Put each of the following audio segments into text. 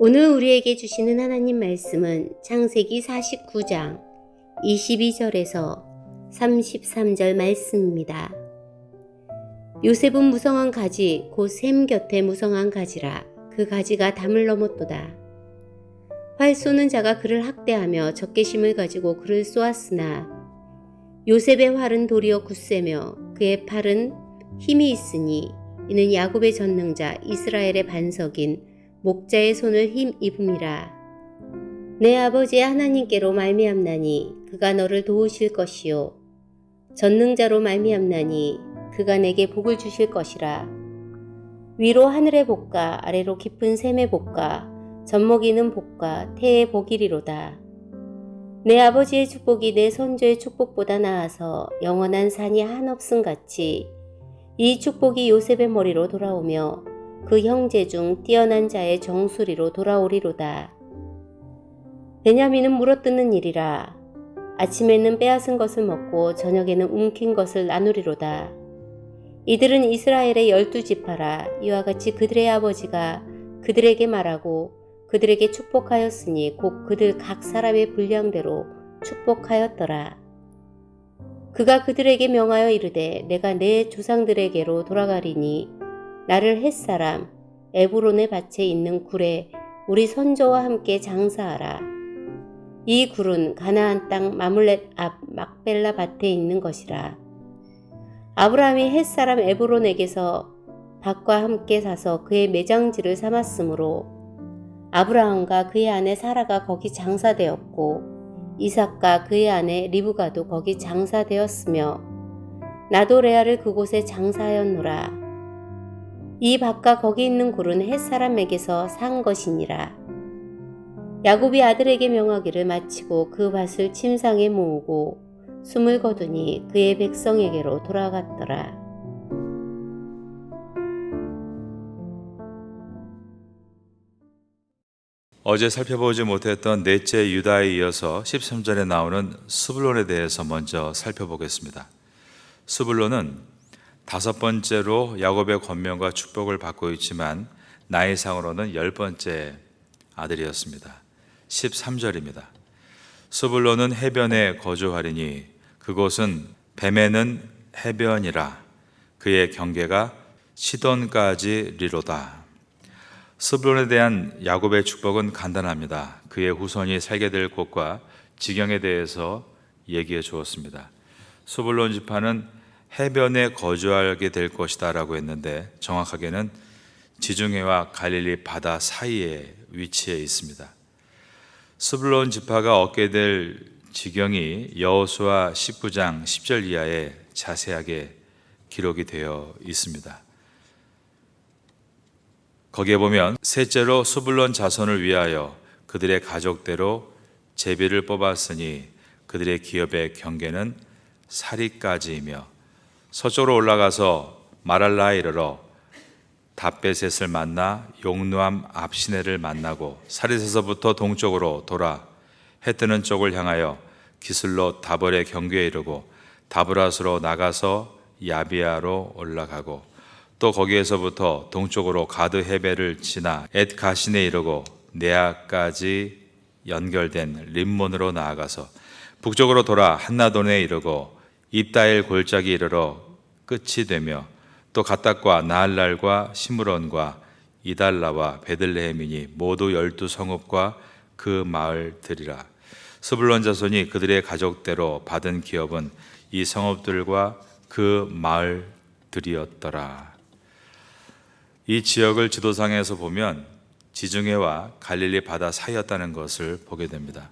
오늘 우리에게 주시는 하나님 말씀은 창세기 49장 22절에서 33절 말씀입니다. 요셉은 무성한 가지 곧 샘 곁에 무성한 가지라. 그 가지가 담을 넘었도다. 활 쏘는 자가 그를 학대하며 적개심을 가지고 그를 쏘았으나 요셉의 활은 도리어 굳세며 그의 팔은 힘이 있으니 이는 야곱의 전능자 이스라엘의 반석인 목자의 손을 힘입음이라. 내 아버지의 하나님께로 말미암나니 그가 너를 도우실 것이요 전능자로 말미암나니 그가 내게 복을 주실 것이라. 위로 하늘의 복과 아래로 깊은 샘의 복과 젖먹이는 복과 태의 복이리로다. 내 아버지의 축복이 내 선조의 축복보다 나아서 영원한 산이 한없음 같이 이 축복이 요셉의 머리로 돌아오며 그 형제 중 뛰어난 자의 정수리로 돌아오리로다. 베냐민은 물어뜯는 일이라. 아침에는 빼앗은 것을 먹고 저녁에는 움킨 것을 나누리로다. 이들은 이스라엘의 12지파라. 이와 같이 그들의 아버지가 그들에게 말하고 그들에게 축복하였으니 곧 그들 각 사람의 분량대로 축복하였더라. 그가 그들에게 명하여 이르되 내가 내 조상들에게로 돌아가리니 나를 햇사람 에브론의 밭에 있는 굴에 우리 선조와 함께 장사하라. 이 굴은 가나안 땅 마물렛 앞 막벨라 밭에 있는 것이라. 아브라함이 햇사람 에브론에게서 밭과 함께 사서 그의 매장지를 삼았으므로 아브라함과 그의 아내 사라가 거기 장사되었고 이삭과 그의 아내 리브가도 거기 장사되었으며 나도 레아를 그곳에 장사하였노라. 이 밭과 거기 있는 굴은 햇사람에게서 산 것이니라. 야곱이 아들에게 명하기를 마치고 그 밭을 침상에 모으고 숨을 거두니 그의 백성에게로 돌아갔더라. 어제 살펴보지 못했던 넷째 유다에 이어서 13절에 나오는 스불론에 대해서 먼저 살펴보겠습니다. 스불론은 다섯 번째로 야곱의 권면과 축복을 받고 있지만 나이상으로는 10번째 아들이었습니다. 13절입니다. 스불론은 해변에 거주하리니 그곳은 뱀에는 해변이라. 그의 경계가 시돈까지리로다. 스불론에 대한 야곱의 축복은 간단합니다. 그의 후손이 살게 될 곳과 지경에 대해서 얘기해 주었습니다. 스불론 지파는 해변에 거주하게 될 것이다 라고 했는데 정확하게는 지중해와 갈릴리 바다 사이에 위치해 있습니다. 스불론 지파가 얻게 될 지경이 여호수아 19장 10절 이하에 자세하게 기록이 되어 있습니다. 거기에 보면 셋째로 스불론 자손을 위하여 그들의 가족대로 제비를 뽑았으니 그들의 기업의 경계는 사리까지이며 서쪽으로 올라가서 마랄라에 이르러 답베셋을 만나 용누암 압시네를 만나고 사릿에서부터 동쪽으로 돌아 해 뜨는 쪽을 향하여 기슬롯 다볼의 경계에 이르고 다브라스로 나가서 야비아로 올라가고 또 거기에서부터 동쪽으로 가드 헤베를 지나 엣가신에 이르고 네아까지 연결된 림몬으로 나아가서 북쪽으로 돌아 한나돈에 이르고 입다엘 골짜기 이르러 끝이 되며 또 가딱과 나할랄과 시므론과 이달라와 베들레헴이니 모두 12성읍과 그 마을들이라. 스불론 자손이 그들의 가족대로 받은 기업은 이 성읍들과 그 마을들이었더라. 이 지역을 지도상에서 보면 지중해와 갈릴리 바다 사이였다는 것을 보게 됩니다.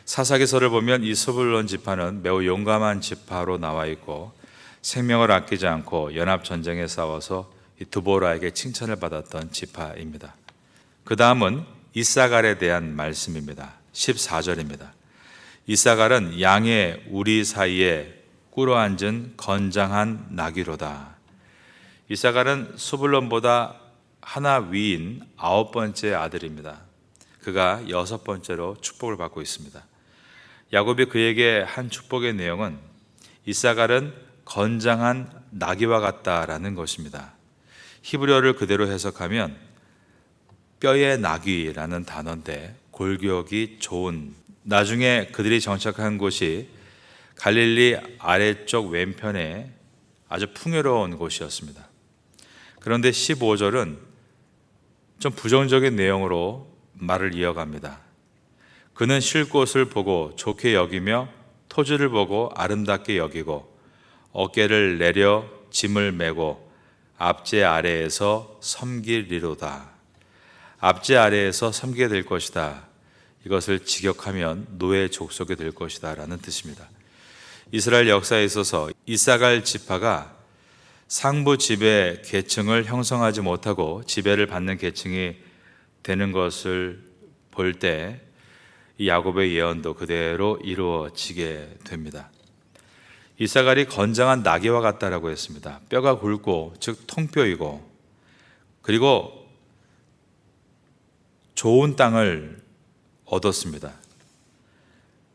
사사기서를 보면 이 스불론 지파는 매우 용감한 지파로 나와 있고 생명을 아끼지 않고 연합전쟁에 싸워서 드보라에게 칭찬을 받았던 지파입니다. 그 다음은 이사갈에 대한 말씀입니다. 14절입니다. 이사갈은 양의 우리 사이에 꿇어앉은 건장한 나귀로다. 이사갈은 스불론보다 하나 위인 9번째 아들입니다. 그가 6번째로 축복을 받고 있습니다. 야곱이 그에게 한 축복의 내용은 이사갈은 건장한 나귀와 같다라는 것입니다. 히브리어를 그대로 해석하면 뼈의 나귀라는 단어인데 골격이 좋은, 나중에 그들이 정착한 곳이 갈릴리 아래쪽 왼편에 아주 풍요로운 곳이었습니다. 그런데 15절은 좀 부정적인 내용으로 말을 이어갑니다. 그는 쉴 곳을 보고 좋게 여기며 토지를 보고 아름답게 여기고 어깨를 내려 짐을 메고 압제 아래에서 섬기리로다. 압제 아래에서 섬기게 될 것이다. 이것을 직역하면 노예 족속이 될 것이다 라는 뜻입니다. 이스라엘 역사에 있어서 이사갈 지파가 상부 지배 계층을 형성하지 못하고 지배를 받는 계층이 되는 것을 볼 때 이 야곱의 예언도 그대로 이루어지게 됩니다. 이사갈이 건장한 나귀와 같다라고 했습니다. 뼈가 굵고 즉 통뼈이고 그리고 좋은 땅을 얻었습니다.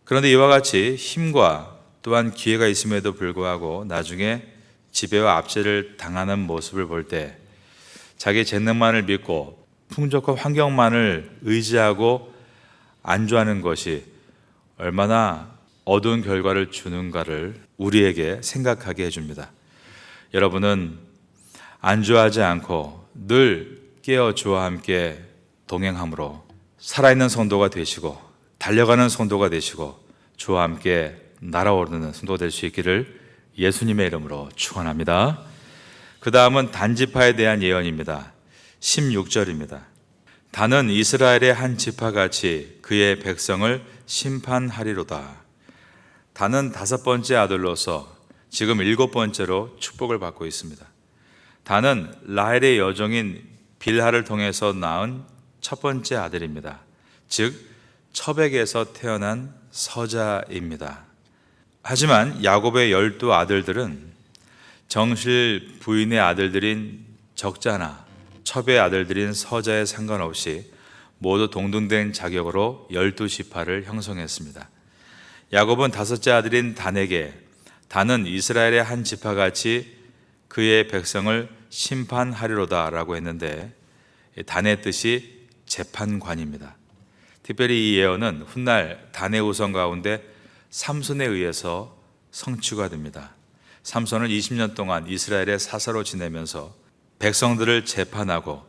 그런데 이와 같이 힘과 또한 기회가 있음에도 불구하고 나중에 지배와 압제를 당하는 모습을 볼 때 자기 재능만을 믿고 풍족한 환경만을 의지하고 안주하는 것이 얼마나 어두운 결과를 주는가를 우리에게 생각하게 해줍니다. 여러분은 안주하지 않고 늘 깨어 주와 함께 동행함으로 살아있는 성도가 되시고 달려가는 성도가 되시고 주와 함께 날아오르는 성도가 될 수 있기를 예수님의 이름으로 축원합니다. 그 다음은 단지파에 대한 예언입니다. 16절입니다. 단은 이스라엘의 한 지파같이 그의 백성을 심판하리로다. 단은 5번째 아들로서 지금 7번째로 축복을 받고 있습니다. 단은 라헬의 여종인 빌하를 통해서 낳은 첫 번째 아들입니다. 즉 첩에게서 태어난 서자입니다. 하지만 야곱의 12아들들은 정실 부인의 아들들인 적자나 첩의 아들들인 서자에 상관없이 모두 동등된 자격으로 12지파를 형성했습니다. 야곱은 5째 아들인 단에게 단은 이스라엘의 한 지파같이 그의 백성을 심판하리로다 라고 했는데 단의 뜻이 재판관입니다. 특별히 이 예언은 훗날 단의 후손 가운데 삼손에 의해서 성취가 됩니다. 삼손은 20년 동안 이스라엘의 사사로 지내면서 백성들을 재판하고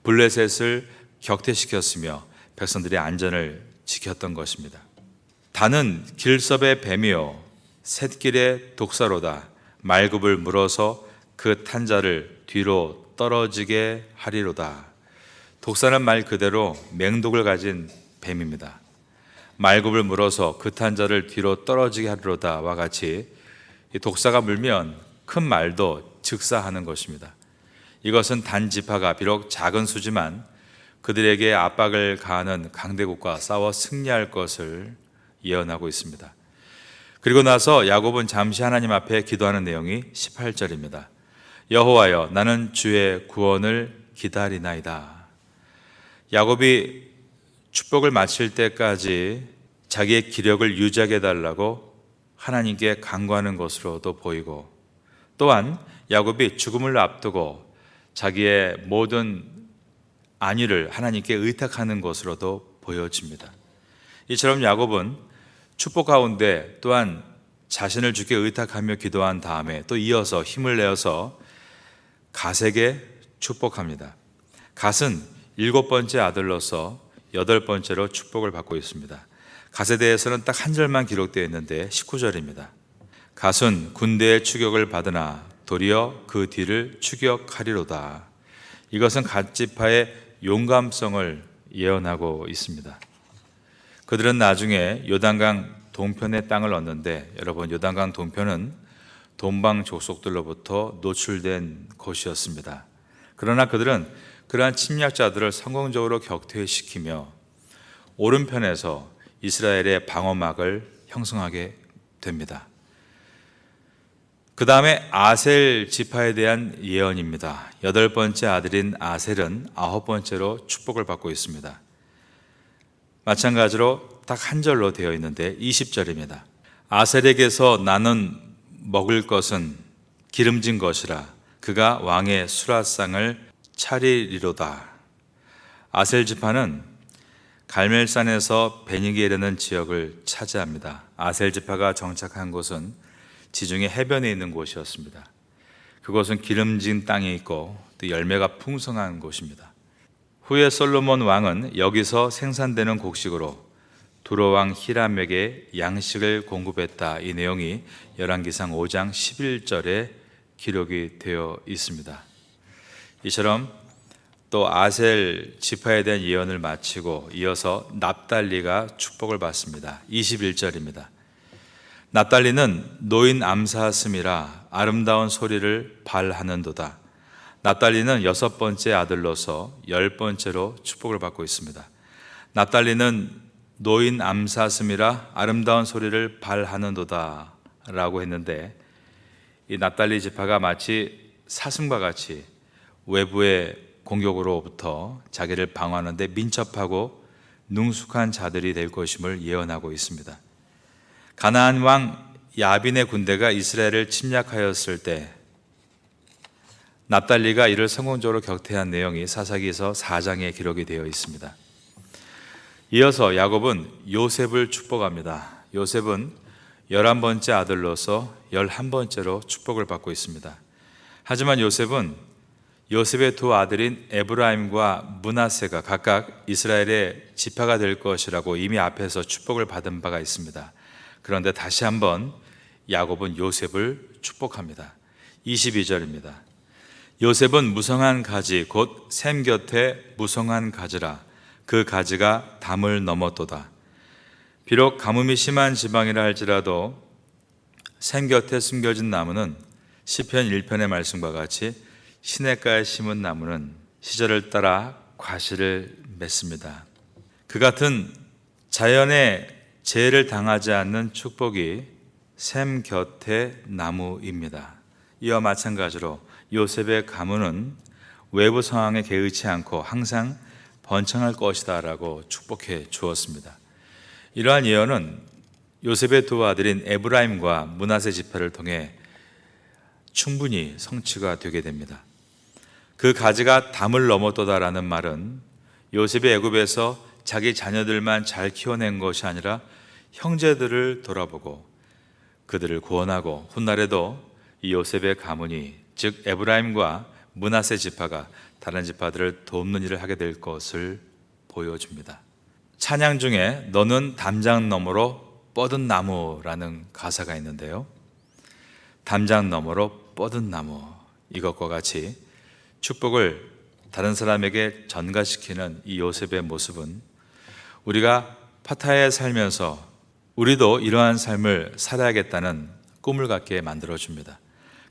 블레셋을 격퇴시켰으며 백성들의 안전을 지켰던 것입니다. 단은 길섭의 뱀이요 샛길의 독사로다. 말굽을 물어서 그 탄자를 뒤로 떨어지게 하리로다. 독사는 말 그대로 맹독을 가진 뱀입니다. 말굽을 물어서 그 탄자를 뒤로 떨어지게 하리로다와 같이 이 독사가 물면 큰 말도 즉사하는 것입니다. 이것은 단 지파가 비록 작은 수지만 그들에게 압박을 가하는 강대국과 싸워 승리할 것을 예언하고 있습니다. 그리고 나서 야곱은 잠시 하나님 앞에 기도하는 내용이 18절입니다. 여호와여 나는 주의 구원을 기다리나이다. 야곱이 축복을 마칠 때까지 자기의 기력을 유지하게 해달라고 하나님께 간구하는 것으로도 보이고 또한 야곱이 죽음을 앞두고 자기의 모든 안위를 하나님께 의탁하는 것으로도 보여집니다. 이처럼 야곱은 축복 가운데 또한 자신을 주께 의탁하며 기도한 다음에 또 이어서 힘을 내어서 갓에게 축복합니다. 갓은 7번째 아들로서 8번째로 축복을 받고 있습니다. 갓에 대해서는 딱 한 절만 기록되어 있는데 19절입니다. 갓은 군대의 추격을 받으나 도리어 그 뒤를 추격하리로다. 이것은 갓 지파의 용감성을 예언하고 있습니다. 그들은 나중에 요단강 동편의 땅을 얻는데 여러분 요단강 동편은 동방 족속들로부터 노출된 곳이었습니다. 그러나 그들은 그러한 침략자들을 성공적으로 격퇴시키며 오른편에서 이스라엘의 방어막을 형성하게 됩니다. 그 다음에 아셀 지파에 대한 예언입니다. 8번째 아들인 아셀은 9번째로 축복을 받고 있습니다. 마찬가지로 딱 한 절로 되어 있는데 20절입니다. 아셀에게서 나는 먹을 것은 기름진 것이라 그가 왕의 수라상을 차리리로다. 아셀 지파는 갈멜산에서 베닉에 이르는 지역을 차지합니다. 아셀 지파가 정착한 곳은 지중해 해변에 있는 곳이었습니다. 그곳은 기름진 땅이 있고 또 열매가 풍성한 곳입니다. 후에 솔로몬 왕은 여기서 생산되는 곡식으로 두로 왕 히람에게 양식을 공급했다. 이 내용이 열왕기상 5장 11절에 기록이 되어 있습니다. 이처럼 또 아셀 지파에 대한 예언을 마치고 이어서 납달리가 축복을 받습니다. 21절입니다. 납달리는 노인 암사슴이라 아름다운 소리를 발하는도다. 납달리는 6번째 아들로서 10번째로 축복을 받고 있습니다. 납달리는 노인 암사슴이라 아름다운 소리를 발하는도다 라고 했는데, 이 납달리 지파가 마치 사슴과 같이 외부의 공격으로부터 자기를 방어하는데 민첩하고 능숙한 자들이 될 것임을 예언하고 있습니다. 가나안 왕 야빈의 군대가 이스라엘을 침략하였을 때 납달리가 이를 성공적으로 격퇴한 내용이 사사기서 4장에 기록이 되어 있습니다. 이어서 야곱은 요셉을 축복합니다. 요셉은 11번째 아들로서 11번째로 축복을 받고 있습니다. 하지만 요셉의 두 아들인 에브라임과 므낫세가 각각 이스라엘의 지파가 될 것이라고 이미 앞에서 축복을 받은 바가 있습니다. 그런데 다시 한번 야곱은 요셉을 축복합니다. 22절입니다. 요셉은 무성한 가지 곧 샘 곁에 무성한 가지라 그 가지가 담을 넘었도다. 비록 가뭄이 심한 지방이라 할지라도 샘 곁에 숨겨진 나무는 시편 1편의 말씀과 같이 시냇가에 심은 나무는 시절을 따라 과실을 맺습니다. 그 같은 자연의 재해를 당하지 않는 축복이 샘 곁의 나무입니다. 이와 마찬가지로 요셉의 가문은 외부 상황에 개의치 않고 항상 번창할 것이다 라고 축복해 주었습니다. 이러한 예언은 요셉의 두 아들인 에브라임과 므낫세 지파를 통해 충분히 성취가 되게 됩니다. 그 가지가 담을 넘었도다라는 말은 요셉이 애굽에서 자기 자녀들만 잘 키워낸 것이 아니라 형제들을 돌아보고 그들을 구원하고 훗날에도 이 요셉의 가문이 즉 에브라임과 므낫세 지파가 다른 지파들을 돕는 일을 하게 될 것을 보여줍니다. 찬양 중에 너는 담장 너머로 뻗은 나무라는 가사가 있는데요. 담장 너머로 뻗은 나무, 이것과 같이 축복을 다른 사람에게 전가시키는 이 요셉의 모습은 우리가 파타야에 살면서 우리도 이러한 삶을 살아야겠다는 꿈을 갖게 만들어줍니다.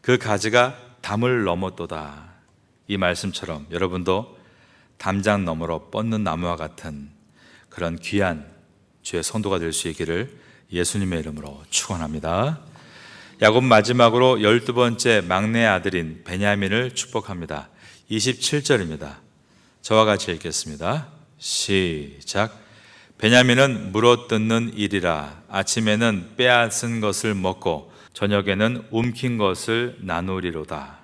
그 가지가 담을 넘었도다. 이 말씀처럼 여러분도 담장 너머로 뻗는 나무와 같은 그런 귀한 주의 성도가 될 수 있기를 예수님의 이름으로 축원합니다. 야곱 마지막으로 12번째 막내 아들인 베냐민을 축복합니다. 27절입니다. 저와 같이 읽겠습니다. 시작. 베냐민은 물어뜯는 일이라 아침에는 빼앗은 것을 먹고 저녁에는 움킨 것을 나누리로다.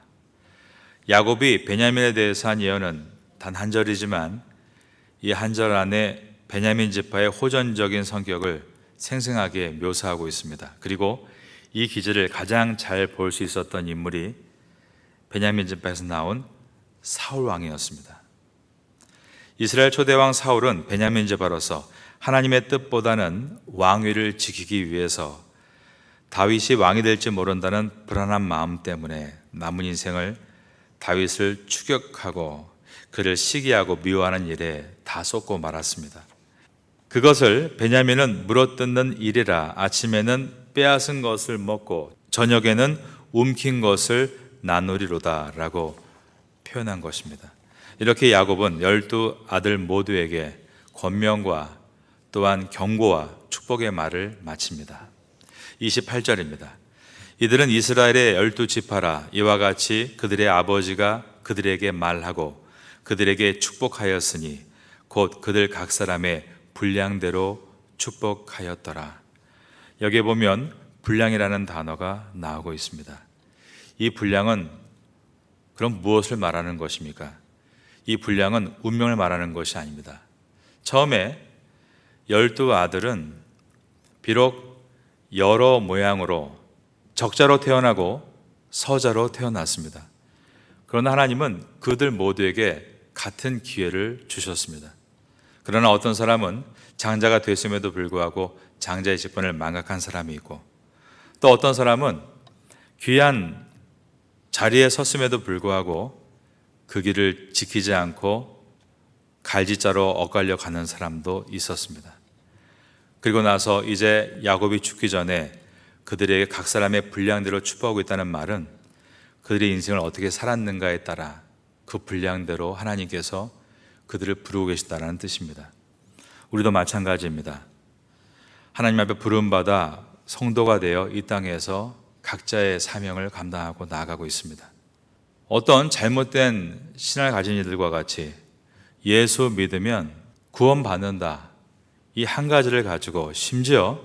야곱이 베냐민에 대해서 한 예언은 단 한 절이지만 이 한 절 안에 베냐민 지파의 호전적인 성격을 생생하게 묘사하고 있습니다. 그리고 이 기질을 가장 잘 볼 수 있었던 인물이 베냐민 지파에서 나온 사울 왕이었습니다. 이스라엘 초대왕 사울은 베냐민 지파로서 하나님의 뜻보다는 왕위를 지키기 위해서 다윗이 왕이 될지 모른다는 불안한 마음 때문에 남은 인생을 다윗을 추격하고 그를 시기하고 미워하는 일에 다 쏟고 말았습니다. 그것을 베냐민은 물어뜯는 일이라 아침에는 빼앗은 것을 먹고 저녁에는 움킨 것을 나누리로다 라고 표현한 것입니다. 이렇게 야곱은 12아들 모두에게 권명과 또한 경고와 축복의 말을 마칩니다. 28절입니다. 이들은 이스라엘의 12지파라 이와 같이 그들의 아버지가 그들에게 말하고 그들에게 축복하였으니 곧 그들 각 사람의 분량대로 축복하였더라. 여기에 보면 분량이라는 단어가 나오고 있습니다. 이 분량은 그럼 무엇을 말하는 것입니까? 이 분량은 운명을 말하는 것이 아닙니다. 처음에 12아들은 비록 여러 모양으로 적자로 태어나고 서자로 태어났습니다. 그러나 하나님은 그들 모두에게 같은 기회를 주셨습니다. 그러나 어떤 사람은 장자가 됐음에도 불구하고 장자의 직분을 망각한 사람이 있고, 또 어떤 사람은 귀한 자리에 섰음에도 불구하고 그 길을 지키지 않고 갈지자로 엇갈려 가는 사람도 있었습니다. 그리고 나서 이제 야곱이 죽기 전에 그들에게 각 사람의 분량대로 축복하고 있다는 말은 그들의 인생을 어떻게 살았는가에 따라 그 분량대로 하나님께서 그들을 부르고 계시다는 뜻입니다. 우리도 마찬가지입니다. 하나님 앞에 부름받아 성도가 되어 이 땅에서 각자의 사명을 감당하고 나아가고 있습니다. 어떤 잘못된 신앙을 가진 이들과 같이 예수 믿으면 구원받는다, 이 한 가지를 가지고 심지어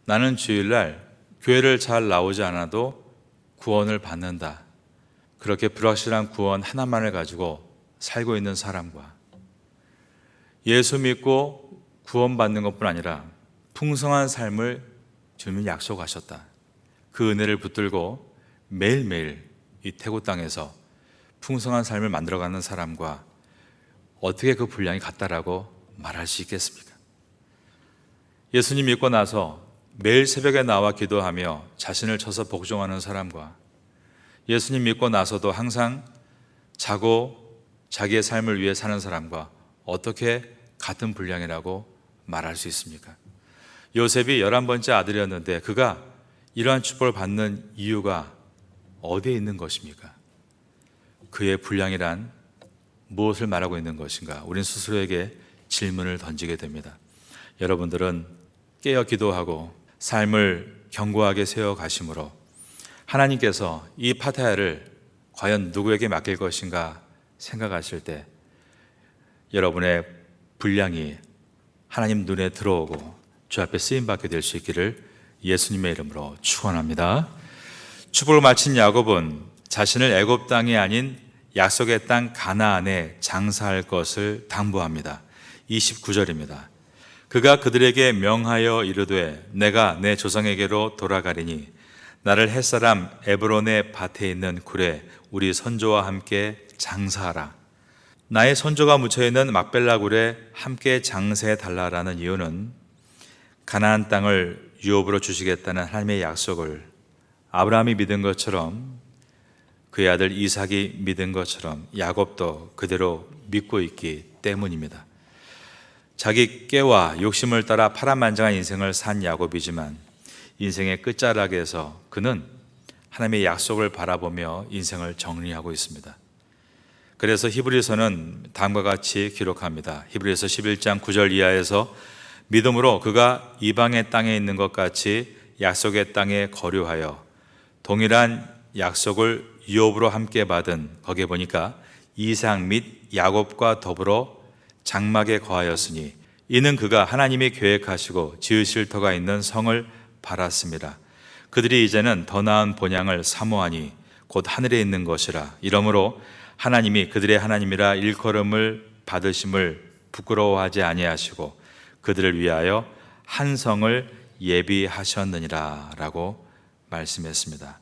나는 주일날 교회를 잘 나오지 않아도 구원을 받는다, 그렇게 불확실한 구원 하나만을 가지고 살고 있는 사람과 예수 믿고 구원받는 것뿐 아니라 풍성한 삶을 주님이 약속하셨다, 그 은혜를 붙들고 매일매일 이 태국 땅에서 풍성한 삶을 만들어가는 사람과 어떻게 그 분량이 같다라고 말할 수 있겠습니까? 예수님 믿고 나서 매일 새벽에 나와 기도하며 자신을 쳐서 복종하는 사람과 예수님 믿고 나서도 항상 자고 자기의 삶을 위해 사는 사람과 어떻게 같은 분량이라고 말할 수 있습니까? 요셉이 11번째 아들이었는데 그가 이러한 축복을 받는 이유가 어디에 있는 것입니까? 그의 분량이란 무엇을 말하고 있는 것인가? 우린 스스로에게 질문을 던지게 됩니다. 여러분들은 깨어 기도하고 삶을 견고하게 세워가심으로 하나님께서 이 파타야를 과연 누구에게 맡길 것인가 생각하실 때 여러분의 분량이 하나님 눈에 들어오고 주 앞에 쓰임받게 될 수 있기를 예수님의 이름으로 축원합니다. 축복을 마친 야곱은 자신을 애굽 땅이 아닌 약속의 땅 가나안에 장사할 것을 당부합니다. 29절입니다. 그가 그들에게 명하여 이르되 내가 내 조상에게로 돌아가리니 나를 햇사람 에브론의 밭에 있는 굴에 우리 선조와 함께 장사하라. 나의 선조가 묻혀있는 막벨라 굴에 함께 장사해 달라라는 이유는 가나안 땅을 유업으로 주시겠다는 하나님의 약속을 아브라함이 믿은 것처럼 그의 아들 이삭이 믿은 것처럼 야곱도 그대로 믿고 있기 때문입니다. 자기 깨와 욕심을 따라 파란만장한 인생을 산 야곱이지만 인생의 끝자락에서 그는 하나님의 약속을 바라보며 인생을 정리하고 있습니다. 그래서 히브리서는 다음과 같이 기록합니다. 히브리서 11장 9절 이하에서 믿음으로 그가 이방의 땅에 있는 것 같이 약속의 땅에 거류하여 동일한 약속을 유업으로 함께 받은, 거기에 보니까 이삭 및 야곱과 더불어 장막에 거하였으니 이는 그가 하나님이 계획하시고 지으실 터가 있는 성을 바랐습니다. 그들이 이제는 더 나은 본향을 사모하니 곧 하늘에 있는 것이라. 이러므로 하나님이 그들의 하나님이라 일컬음을 받으심을 부끄러워하지 아니하시고 그들을 위하여 한 성을 예비하셨느니라 라고 말씀했습니다.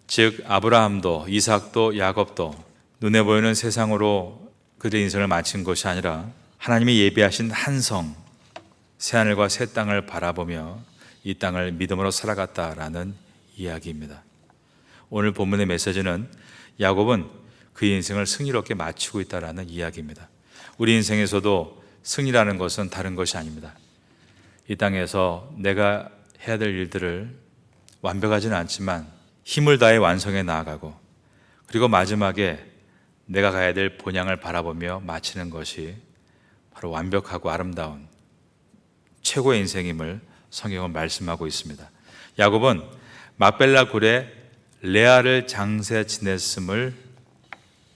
즉 아브라함도 이삭도 야곱도 눈에 보이는 세상으로 그들의 인생을 마친 것이 아니라 하나님이 예비하신 한 성, 새하늘과 새 땅을 바라보며 이 땅을 믿음으로 살아갔다라는 이야기입니다. 오늘 본문의 메시지는 야곱은 그의 인생을 승리롭게 마치고 있다라는 이야기입니다. 우리 인생에서도 승리라는 것은 다른 것이 아닙니다. 이 땅에서 내가 해야 될 일들을 완벽하지는 않지만 힘을 다해 완성해 나아가고 그리고 마지막에 내가 가야 될 본향을 바라보며 마치는 것이 바로 완벽하고 아름다운 최고의 인생임을 성경은 말씀하고 있습니다. 야곱은 막벨라 굴에 레아를 장세 지냈음을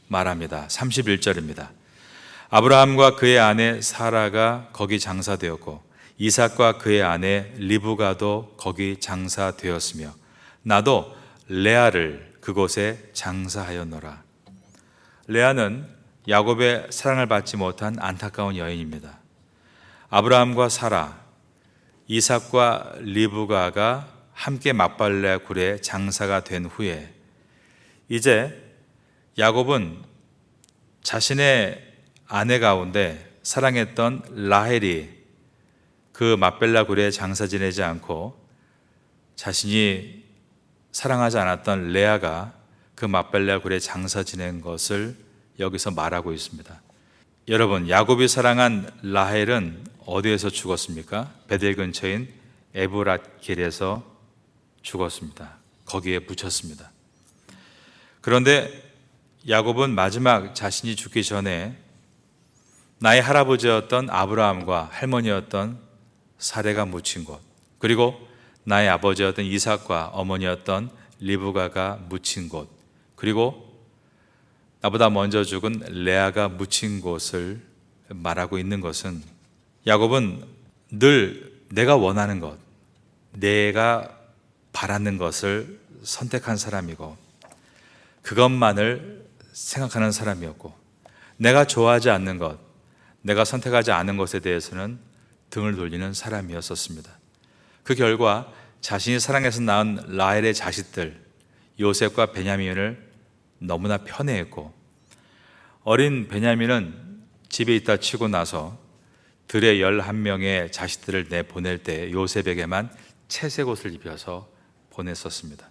말합니다. 31절입니다. 아브라함과 그의 아내 사라가 거기 장사되었고 이삭과 그의 아내 리브가도 거기 장사되었으며 나도 레아를 그곳에 장사하였노라. 레아는 야곱의 사랑을 받지 못한 안타까운 여인입니다. 아브라함과 사라, 이삭과 리브가가 함께 막발레 굴의 장사가 된 후에 이제 야곱은 자신의 아내 가운데 사랑했던 라헬이 그 막벨라 굴에 장사 지내지 않고 자신이 사랑하지 않았던 레아가 그 막벨라 굴에 장사 지낸 것을 여기서 말하고 있습니다. 여러분, 야곱이 사랑한 라헬은 어디에서 죽었습니까? 베델 근처인 에브랏길에서 죽었습니다. 거기에 묻혔습니다. 그런데 야곱은 마지막 자신이 죽기 전에 나의 할아버지였던 아브라함과 할머니였던 사레가 묻힌 곳, 그리고 나의 아버지였던 이삭과 어머니였던 리브가가 묻힌 곳, 그리고 나보다 먼저 죽은 레아가 묻힌 곳을 말하고 있는 것은 야곱은 늘 내가 원하는 것, 내가 바라는 것을 선택한 사람이고 그것만을 생각하는 사람이었고 내가 좋아하지 않는 것, 내가 선택하지 않은 것에 대해서는 등을 돌리는 사람이었었습니다. 그 결과 자신이 사랑해서 낳은 라헬의 자식들 요셉과 베냐민을 너무나 편애했고 어린 베냐민은 집에 있다 치고 나서 들의 11명의 자식들을 내보낼 때 요셉에게만 채색 옷을 입혀서 보냈었습니다.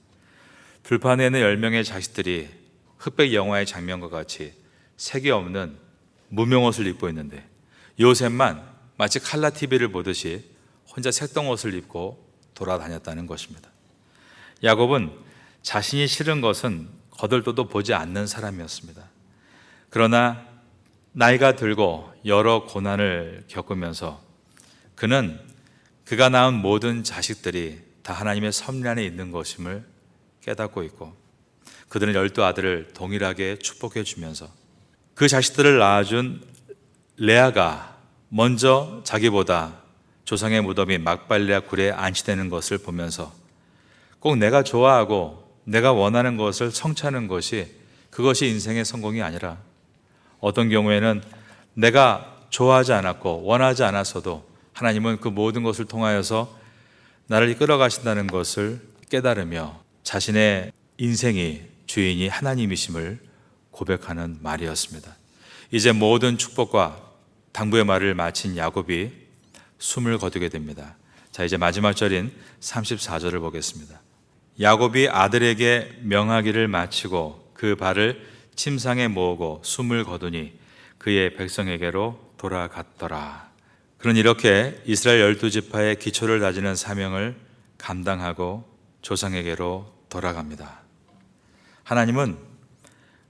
들판에 있는 10명의 자식들이 흑백 영화의 장면과 같이 색이 없는 무명 옷을 입고 있는데 요셉만 마치 칼라 TV를 보듯이 혼자 색동 옷을 입고 돌아다녔다는 것입니다. 야곱은 자신이 싫은 것은 거들떠도 보지 않는 사람이었습니다. 그러나 나이가 들고 여러 고난을 겪으면서 그는 그가 낳은 모든 자식들이 다 하나님의 섭리 안에 있는 것임을 깨닫고 있고 그들은 12아들을 동일하게 축복해 주면서 그 자식들을 낳아준 레아가 먼저 자기보다 조상의 무덤이 막발레아 굴에 안치되는 것을 보면서 꼭 내가 좋아하고 내가 원하는 것을 성취하는 것이 그것이 인생의 성공이 아니라 어떤 경우에는 내가 좋아하지 않았고 원하지 않았어도 하나님은 그 모든 것을 통하여서 나를 이끌어 가신다는 것을 깨달으며 자신의 인생이 주인이 하나님이심을 고백하는 말이었습니다. 이제 모든 축복과 당부의 말을 마친 야곱이 숨을 거두게 됩니다. 자, 이제 마지막 절인 34절을 보겠습니다. 야곱이 아들에게 명하기를 마치고 그 발을 침상에 모으고 숨을 거두니 그의 백성에게로 돌아갔더라. 그는 이렇게 이스라엘 12지파의 기초를 다지는 사명을 감당하고 조상에게로 돌아갑니다. 하나님은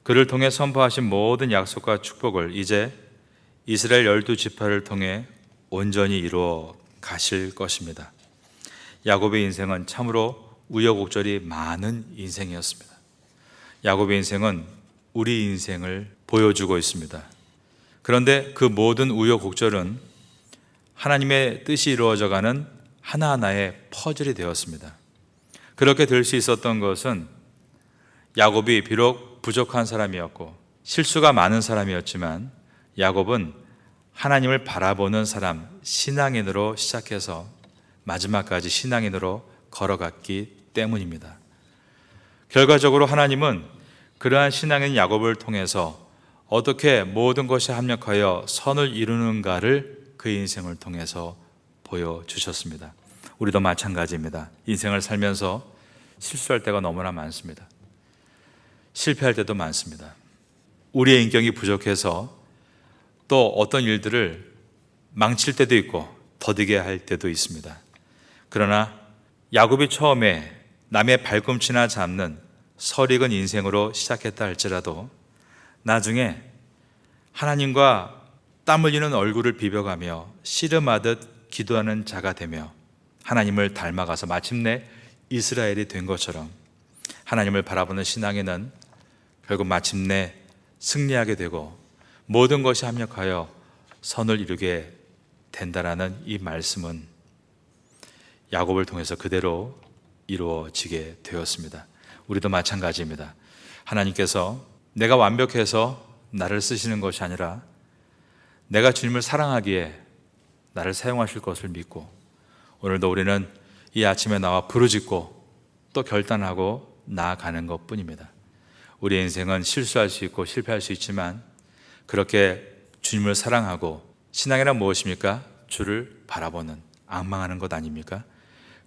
그를 통해 선포하신 모든 약속과 축복을 이제 이스라엘 12지파를 통해 온전히 이루어 가실 것입니다. 야곱의 인생은 참으로 우여곡절이 많은 인생이었습니다. 야곱의 인생은 우리 인생을 보여주고 있습니다. 그런데 그 모든 우여곡절은 하나님의 뜻이 이루어져가는 하나하나의 퍼즐이 되었습니다. 그렇게 될 수 있었던 것은 야곱이 비록 부족한 사람이었고 실수가 많은 사람이었지만 야곱은 하나님을 바라보는 사람, 신앙인으로 시작해서 마지막까지 신앙인으로 걸어갔기 때문입니다. 결과적으로 하나님은 그러한 신앙인 야곱을 통해서 어떻게 모든 것이 합력하여 선을 이루는가를 그의 인생을 통해서 보여주셨습니다. 우리도 마찬가지입니다. 인생을 살면서 실수할 때가 너무나 많습니다. 실패할 때도 많습니다. 우리의 인격이 부족해서 또 어떤 일들을 망칠 때도 있고 더디게 할 때도 있습니다. 그러나 야곱이 처음에 남의 발꿈치나 잡는 설익은 인생으로 시작했다 할지라도 나중에 하나님과 땀 흘리는 얼굴을 비벼가며 씨름하듯 기도하는 자가 되며 하나님을 닮아가서 마침내 이스라엘이 된 것처럼 하나님을 바라보는 신앙인은 결국 마침내 승리하게 되고 모든 것이 합력하여 선을 이루게 된다라는 이 말씀은 야곱을 통해서 그대로 이루어지게 되었습니다. 우리도 마찬가지입니다. 하나님께서 내가 완벽해서 나를 쓰시는 것이 아니라 내가 주님을 사랑하기에 나를 사용하실 것을 믿고 오늘도 우리는 이 아침에 나와 부르짖고 또 결단하고 나아가는 것뿐입니다. 우리의 인생은 실수할 수 있고 실패할 수 있지만 그렇게 주님을 사랑하고 신앙이란 무엇입니까? 주를 바라보는, 앙망하는 것 아닙니까?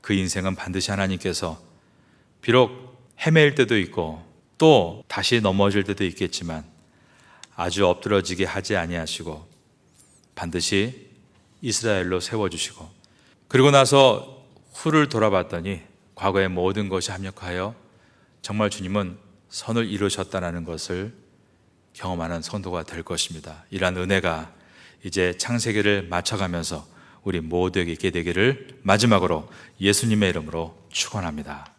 그 인생은 반드시 하나님께서 비록 헤매일 때도 있고 또 다시 넘어질 때도 있겠지만 아주 엎드러지게 하지 아니하시고 반드시 이스라엘로 세워주시고 그리고 나서 후를 돌아봤더니 과거의 모든 것이 합력하여 정말 주님은 선을 이루셨다는 것을 경험하는 성도가 될 것입니다. 이러한 은혜가 이제 창세기를 맞춰가면서 우리 모두에게 있게 되기를 마지막으로 예수님의 이름으로 축원합니다.